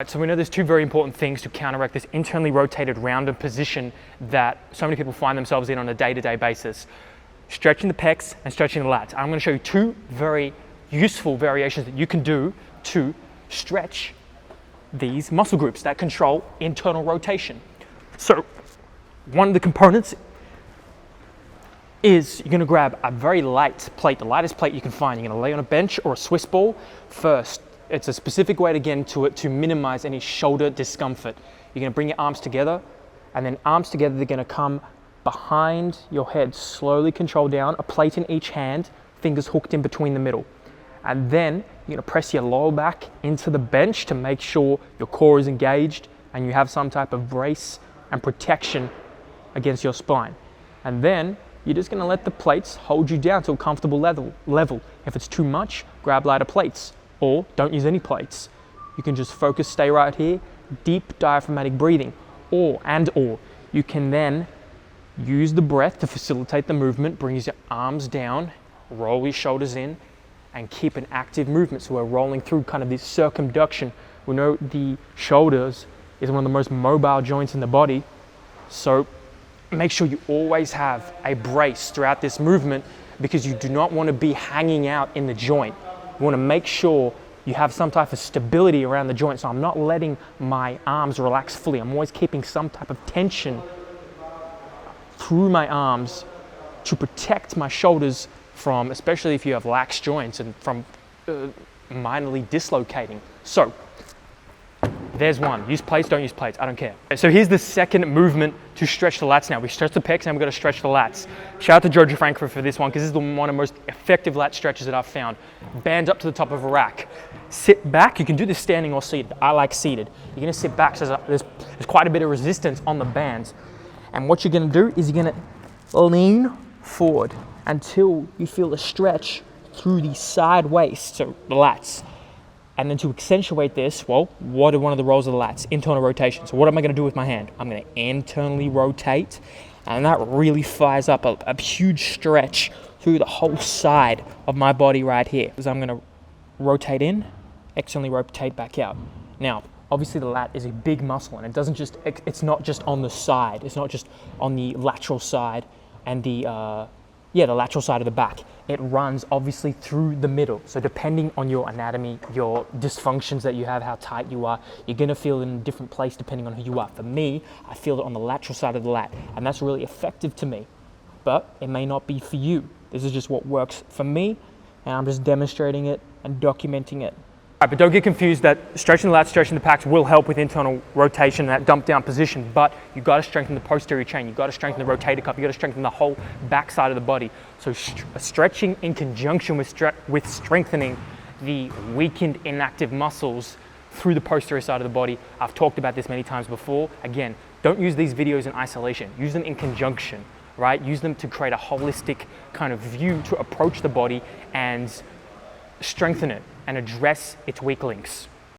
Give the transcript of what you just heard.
So we know there's two very important things to counteract this internally rotated rounded position that so many people find themselves in on a day-to-day basis. Stretching the pecs and stretching the lats. I'm going to show you two very useful variations that you can do to stretch these muscle groups that control internal rotation. So one of the components is you're going to grab a very light plate, the lightest plate you can find. You're going to lay on a bench or a Swiss ball first. It's a specific way to get into it to minimize any shoulder discomfort. You're going to bring your arms together, and then arms together, they're going to come behind your head, slowly control down, a plate in each hand, fingers hooked in between the middle. And then you're going to press your lower back into the bench to make sure your core is engaged and you have some type of brace and protection against your spine. And then you're just going to let the plates hold you down to a comfortable level. If it's too much, grab lighter plates. Or don't use any plates. You can just focus, stay right here, deep diaphragmatic breathing. Or you can then use the breath to facilitate the movement, bring your arms down, roll your shoulders in, and keep an active movement. So we're rolling through kind of this circumduction. We know the shoulders is one of the most mobile joints in the body. So make sure you always have a brace throughout this movement because you do not want to be hanging out in the joint. You want to make sure you have some type of stability around the joint. So I'm not letting my arms relax fully. I'm always keeping some type of tension through my arms to protect my shoulders from, especially if you have lax joints, and from minorly dislocating. So there's one. Use plates, don't use plates. I don't care. So here's the second movement to stretch the lats now. We stretch the pecs and we've got to stretch the lats. Shout out to Joe Frankfurt for this one because this is one of the most effective lat stretches that I've found. Band up to the top of a rack. Sit back. You can do this standing or seated. I like seated. You're going to sit back so there's quite a bit of resistance on the bands. And what you're going to do is you're going to lean forward until you feel a stretch through the side waist, so the lats. And then to accentuate this, well, what are one of the roles of the lats? Internal rotation. So what am I going to do with my hand? I'm going to internally rotate, and that really fires up a huge stretch through the whole side of my body right here. Because I'm going to rotate in, externally rotate back out. Now, obviously the lat is a big muscle, and it's not just on the side. It's not just on the lateral side and the lateral side of the back. It runs obviously through the middle. So depending on your anatomy, your dysfunctions that you have, how tight you are, you're gonna feel it in a different place depending on who you are. For me, I feel it on the lateral side of the lat, and that's really effective to me. But it may not be for you. This is just what works for me, and I'm just demonstrating it and documenting it. All right, but don't get confused that stretching the lats, stretching the pecs will help with internal rotation, that dump down position, but you've got to strengthen the posterior chain, you've got to strengthen the rotator cuff, you've got to strengthen the whole back side of the body. So stretching in conjunction with strengthening the weakened inactive muscles through the posterior side of the body. I've talked about this many times before. Again, don't use these videos in isolation, use them in conjunction, right? Use them to create a holistic kind of view to approach the body and strengthen it and address its weak links.